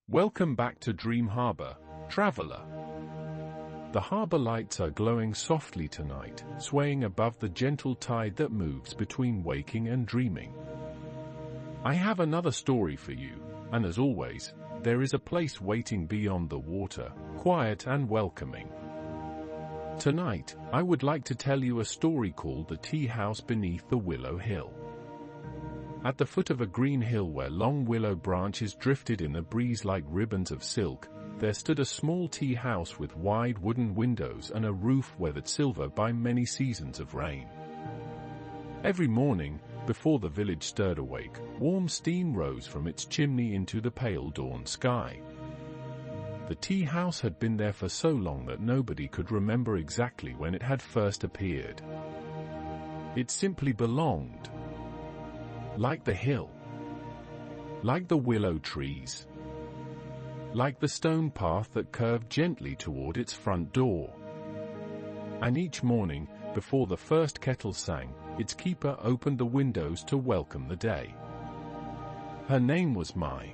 Welcome back to DreamHarbour, traveler. The harbour lights are glowing softly tonight, swaying above the gentle tide that moves between waking and dreaming. I have another story for you, and as always, there is a place waiting beyond the water, quiet and welcoming. Tonight, I would like to tell you a story called The Tea House Beneath the Willow Hill. At the foot of a green hill where long willow branches drifted in the breeze like ribbons of silk, there stood a small tea house with wide wooden windows and a roof weathered silver by many seasons of rain. Every morning, before the village stirred awake, warm steam rose from its chimney into the pale dawn sky. The tea house had been there for so long that nobody could remember exactly when it had first appeared. It simply belonged. Like the hill, like the willow trees, like the stone path that curved gently toward its front door. And each morning, before the first kettle sang, its keeper opened the windows to welcome the day. Her name was Mai.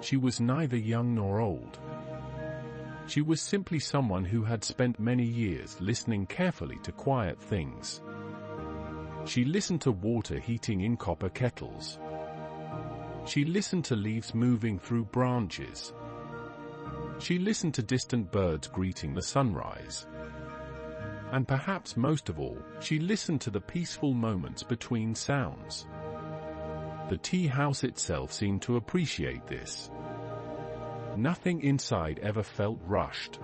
She was neither young nor old. She was simply someone who had spent many years listening carefully to quiet things. She listened to water heating in copper kettles. She listened to leaves moving through branches. She listened to distant birds greeting the sunrise. And perhaps most of all, she listened to the peaceful moments between sounds. The tea house itself seemed to appreciate this. Nothing inside ever felt rushed.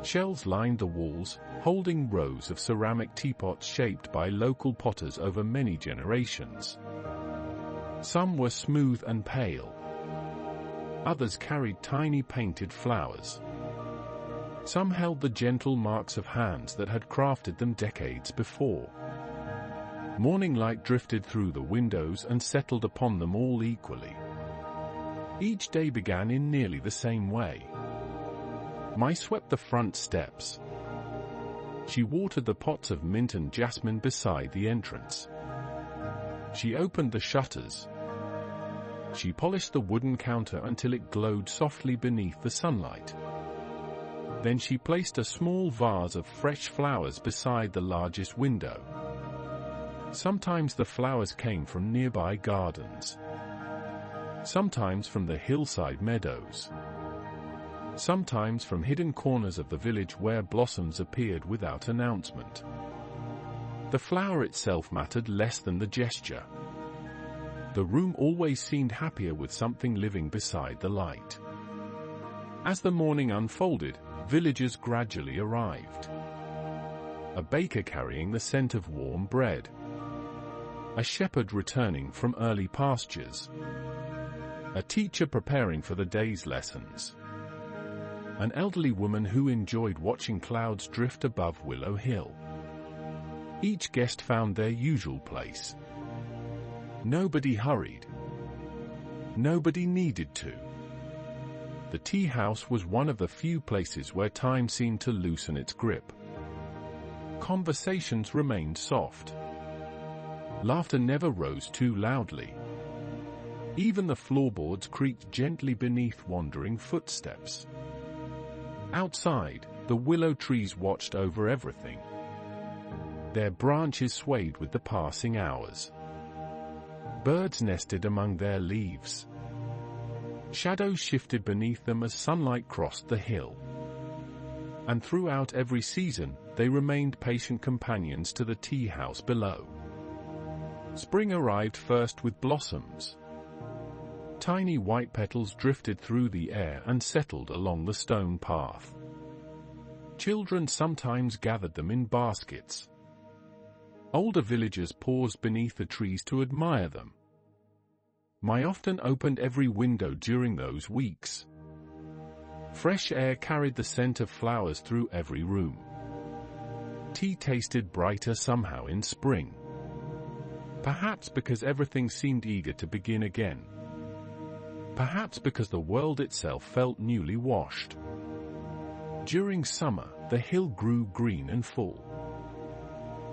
Shelves lined the walls, holding rows of ceramic teapots shaped by local potters over many generations. Some were smooth and pale. Others carried tiny painted flowers. Some held the gentle marks of hands that had crafted them decades before. Morning light drifted through the windows and settled upon them all equally. Each day began in nearly the same way. Mai swept the front steps. She watered the pots of mint and jasmine beside the entrance. She opened the shutters. She polished the wooden counter until it glowed softly beneath the sunlight. Then she placed a small vase of fresh flowers beside the largest window. Sometimes the flowers came from nearby gardens. Sometimes from the hillside meadows. Sometimes from hidden corners of the village where blossoms appeared without announcement. The flower itself mattered less than the gesture. The room always seemed happier with something living beside the light. As the morning unfolded, villagers gradually arrived. A baker carrying the scent of warm bread. A shepherd returning from early pastures. A teacher preparing for the day's lessons. An elderly woman who enjoyed watching clouds drift above Willow Hill. Each guest found their usual place. Nobody hurried. Nobody needed to. The tea house was one of the few places where time seemed to loosen its grip. Conversations remained soft. Laughter never rose too loudly. Even the floorboards creaked gently beneath wandering footsteps. Outside, the willow trees watched over everything. Their branches swayed with the passing hours. Birds nested among their leaves. Shadows shifted beneath them as sunlight crossed the hill. And throughout every season, they remained patient companions to the tea house below. Spring arrived first with blossoms. Tiny white petals drifted through the air and settled along the stone path. Children sometimes gathered them in baskets. Older villagers paused beneath the trees to admire them. Mai often opened every window during those weeks. Fresh air carried the scent of flowers through every room. Tea tasted brighter somehow in spring. Perhaps because everything seemed eager to begin again. Perhaps because the world itself felt newly washed. During summer, the hill grew green and full.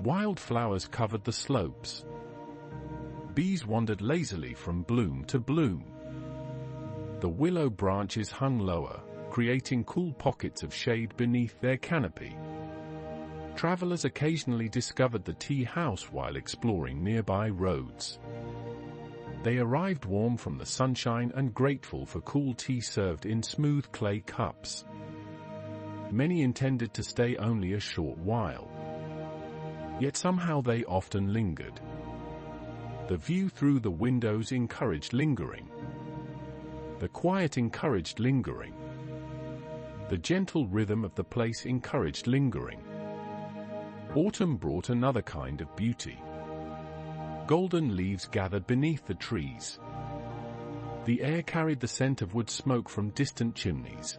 Wildflowers covered the slopes. Bees wandered lazily from bloom to bloom. The willow branches hung lower, creating cool pockets of shade beneath their canopy. Travelers occasionally discovered the tea house while exploring nearby roads. They arrived warm from the sunshine and grateful for cool tea served in smooth clay cups. Many intended to stay only a short while. Yet somehow they often lingered. The view through the windows encouraged lingering. The quiet encouraged lingering. The gentle rhythm of the place encouraged lingering. Autumn brought another kind of beauty. Golden leaves gathered beneath the trees. The air carried the scent of wood smoke from distant chimneys.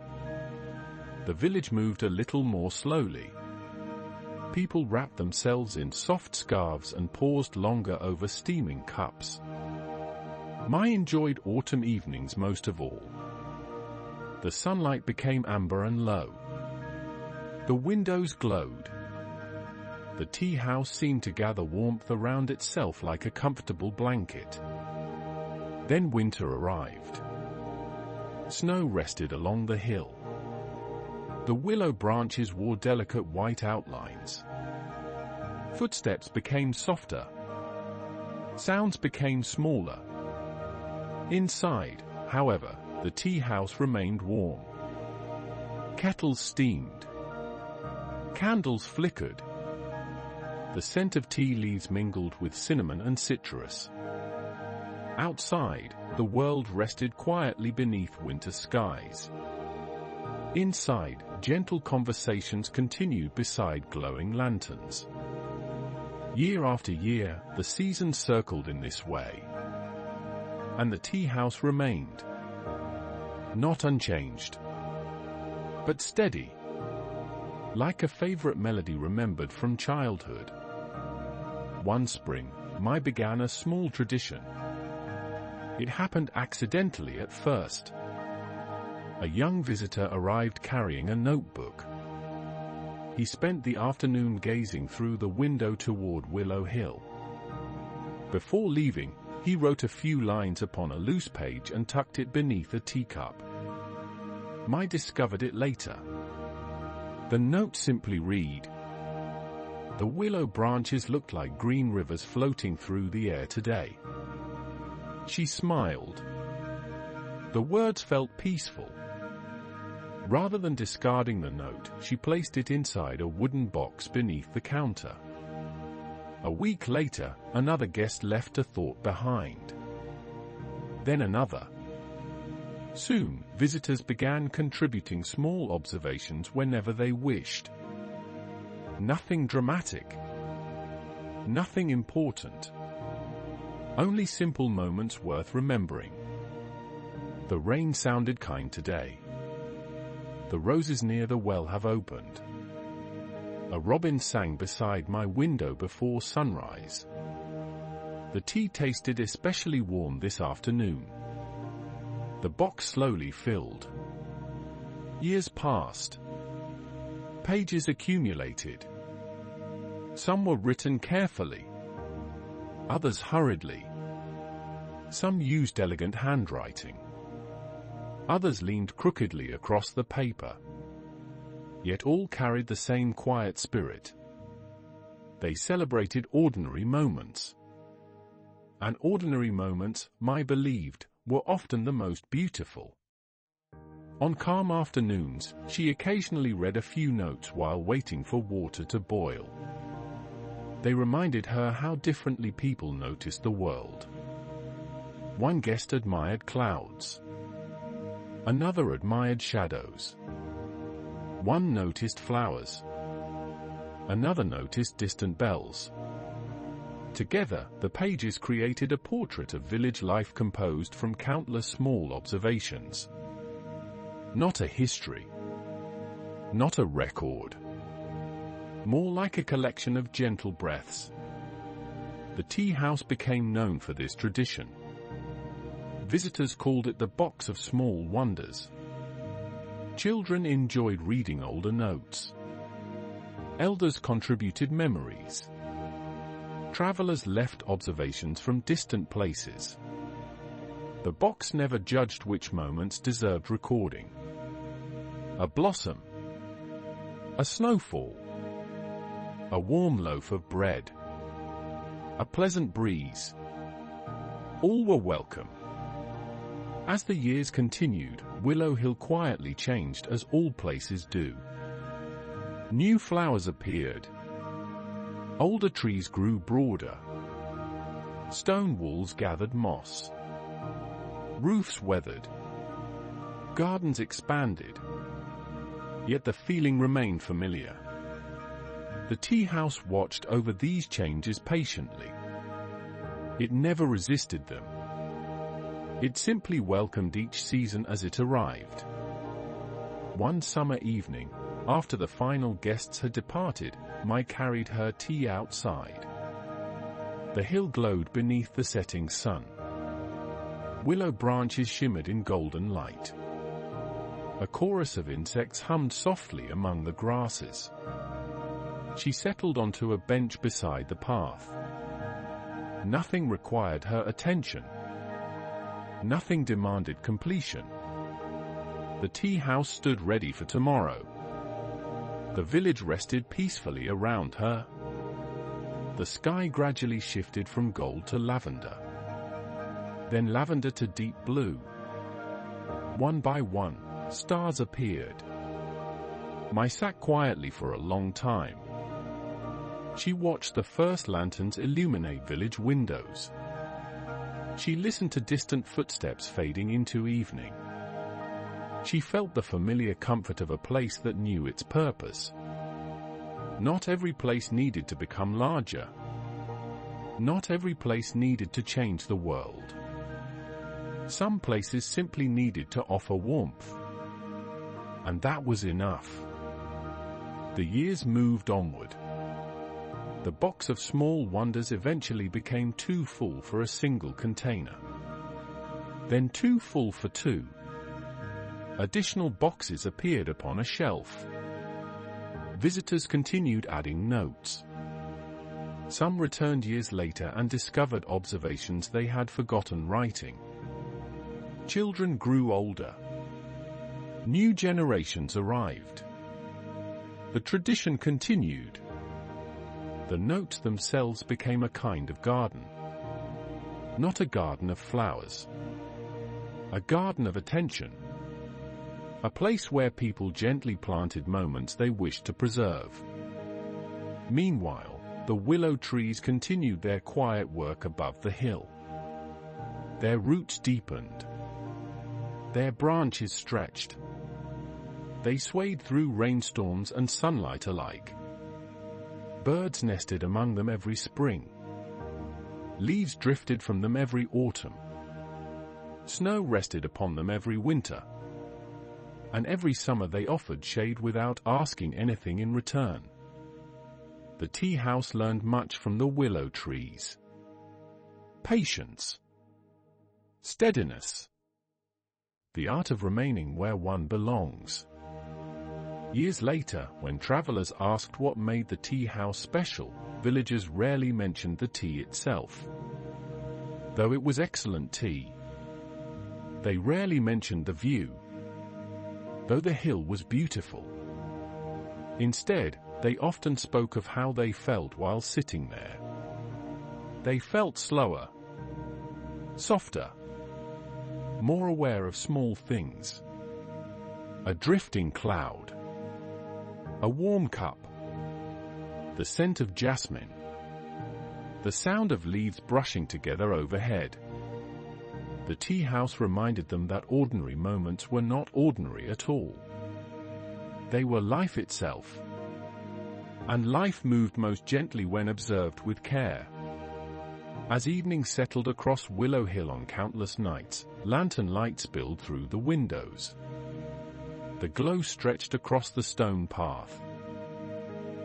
The village moved a little more slowly. People wrapped themselves in soft scarves and paused longer over steaming cups. I enjoyed autumn evenings most of all. The sunlight became amber and low. The windows glowed. The tea house seemed to gather warmth around itself like a comfortable blanket. Then winter arrived. Snow rested along the hill. The willow branches wore delicate white outlines. Footsteps became softer. Sounds became smaller. Inside, however, the tea house remained warm. Kettles steamed. Candles flickered. The scent of tea leaves mingled with cinnamon and citrus. Outside, the world rested quietly beneath winter skies. Inside, gentle conversations continued beside glowing lanterns. Year after year, the seasons circled in this way. And the tea house remained. Not unchanged, but steady. Like a favorite melody remembered from childhood. One spring, I began a small tradition. It happened accidentally at first. A young visitor arrived carrying a notebook. He spent the afternoon gazing through the window toward Willow Hill. Before leaving, he wrote a few lines upon a loose page and tucked it beneath a teacup. I discovered it later. The note simply read, "The willow branches looked like green rivers floating through the air today." She smiled. The words felt peaceful. Rather than discarding the note, she placed it inside a wooden box beneath the counter. A week later, another guest left a thought behind. Then another. Soon, visitors began contributing small observations whenever they wished. Nothing dramatic. Nothing important. Only simple moments worth remembering. The rain sounded kind today. The roses near the well have opened. A robin sang beside my window before sunrise. The tea tasted especially warm this afternoon. The box slowly filled. Years passed. Pages accumulated. Some were written carefully. Others hurriedly. Some used elegant handwriting. Others leaned crookedly across the paper. Yet all carried the same quiet spirit. They celebrated ordinary moments. And ordinary moments, I believed, were often the most beautiful. On calm afternoons, she occasionally read a few notes while waiting for water to boil. They reminded her how differently people noticed the world. One guest admired clouds. Another admired shadows. One noticed flowers. Another noticed distant bells. Together, the pages created a portrait of village life composed from countless small observations. Not a history. Not a record. More like a collection of gentle breaths. The tea house became known for this tradition. Visitors called it the box of small wonders. Children enjoyed reading older notes. Elders contributed memories. Travelers left observations from distant places. The box never judged which moments deserved recording. A blossom, a snowfall, a warm loaf of bread, a pleasant breeze. All were welcome. As the years continued, Willow Hill quietly changed, as all places do. New flowers appeared. Older trees grew broader. Stone walls gathered moss. Roofs weathered. Gardens expanded. Yet the feeling remained familiar. The tea house watched over these changes patiently. It never resisted them. It simply welcomed each season as it arrived. One summer evening, after the final guests had departed, Mai carried her tea outside. The hill glowed beneath the setting sun. Willow branches shimmered in golden light. A chorus of insects hummed softly among the grasses. She settled onto a bench beside the path. Nothing required her attention. Nothing demanded completion. The tea house stood ready for tomorrow. The village rested peacefully around her. The sky gradually shifted from gold to lavender. Then lavender to deep blue. One by one, stars appeared. Mai sat quietly for a long time. She watched the first lanterns illuminate village windows. She listened to distant footsteps fading into evening. She felt the familiar comfort of a place that knew its purpose. Not every place needed to become larger. Not every place needed to change the world. Some places simply needed to offer warmth. And that was enough. The years moved onward. The box of small wonders eventually became too full for a single container. Then too full for two. Additional boxes appeared upon a shelf. Visitors continued adding notes. Some returned years later and discovered observations they had forgotten writing. Children grew older. New generations arrived. The tradition continued. The notes themselves became a kind of garden. Not a garden of flowers. A garden of attention. A place where people gently planted moments they wished to preserve. Meanwhile, the willow trees continued their quiet work above the hill. Their roots deepened. Their branches stretched. They swayed through rainstorms and sunlight alike. Birds nested among them every spring. Leaves drifted from them every autumn. Snow rested upon them every winter. And every summer they offered shade without asking anything in return. The tea house learned much from the willow trees. Patience. Steadiness. The art of remaining where one belongs. Years later, when travelers asked what made the tea house special, villagers rarely mentioned the tea itself. Though it was excellent tea. They rarely mentioned the view. Though the hill was beautiful. Instead, they often spoke of how they felt while sitting there. They felt slower, softer, more aware of small things. A drifting cloud. A warm cup. The scent of jasmine. The sound of leaves brushing together overhead. The tea house reminded them that ordinary moments were not ordinary at all. They were life itself. And life moved most gently when observed with care. As evening settled across Willow Hill on countless nights, lantern light spilled through the windows. The glow stretched across the stone path.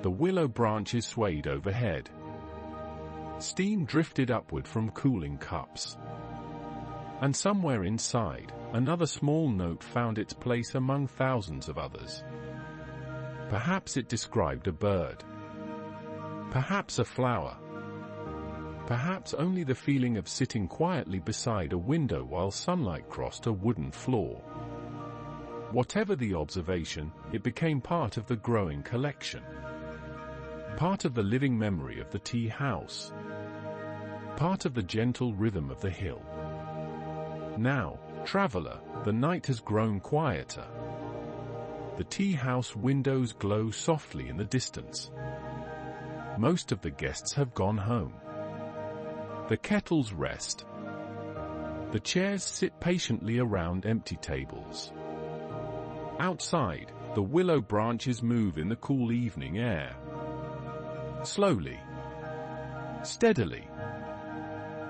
The willow branches swayed overhead. Steam drifted upward from cooling cups. And somewhere inside, another small note found its place among thousands of others. Perhaps it described a bird. Perhaps a flower. Perhaps only the feeling of sitting quietly beside a window while sunlight crossed a wooden floor. Whatever the observation, it became part of the growing collection. Part of the living memory of the tea house. Part of the gentle rhythm of the hill. Now, traveler, the night has grown quieter. The tea house windows glow softly in the distance. Most of the guests have gone home. The kettles rest. The chairs sit patiently around empty tables. Outside, the willow branches move in the cool evening air. Slowly. Steadily.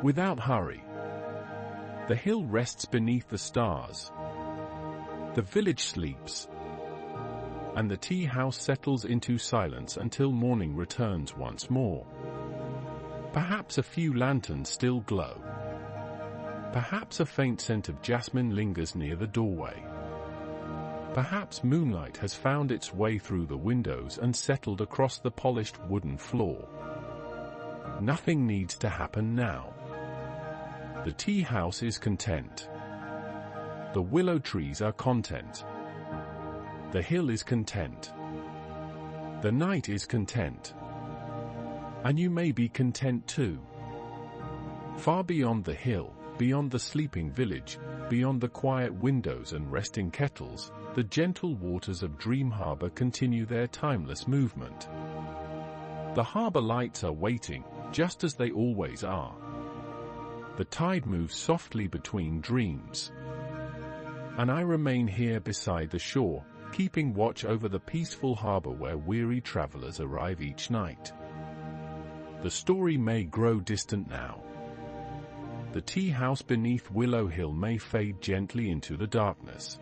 Without hurry. The hill rests beneath the stars. The village sleeps. And the tea house settles into silence until morning returns once more. Perhaps a few lanterns still glow. Perhaps a faint scent of jasmine lingers near the doorway. Perhaps moonlight has found its way through the windows and settled across the polished wooden floor. Nothing needs to happen now. The tea house is content. The willow trees are content. The hill is content. The night is content. And you may be content too. Far beyond the hill, beyond the sleeping village, beyond the quiet windows and resting kettles, the gentle waters of DreamHarbour continue their timeless movement. The harbour lights are waiting, just as they always are. The tide moves softly between dreams. And I remain here beside the shore, keeping watch over the peaceful harbour where weary travellers arrive each night. The story may grow distant now. The tea house beneath Willow Hill may fade gently into the darkness.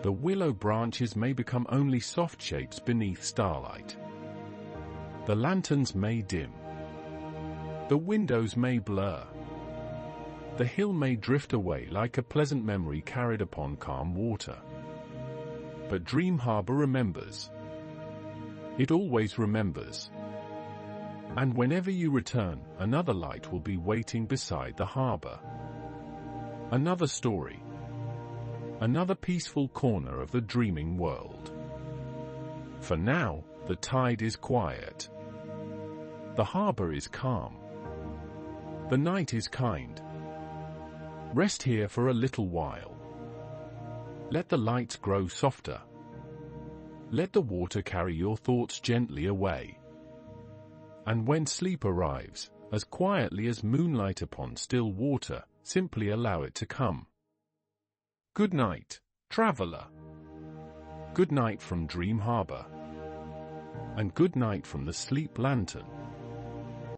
The willow branches may become only soft shapes beneath starlight. The lanterns may dim. The windows may blur. The hill may drift away like a pleasant memory carried upon calm water. But DreamHarbour remembers. It always remembers. And whenever you return, another light will be waiting beside the harbour. Another story. Another peaceful corner of the dreaming world. For now, the tide is quiet. The harbour is calm. The night is kind. Rest here for a little while. Let the lights grow softer. Let the water carry your thoughts gently away. And when sleep arrives, as quietly as moonlight upon still water, simply allow it to come. Good night, traveller. Good night from DreamHarbour. And good night from the Sleep Lantern.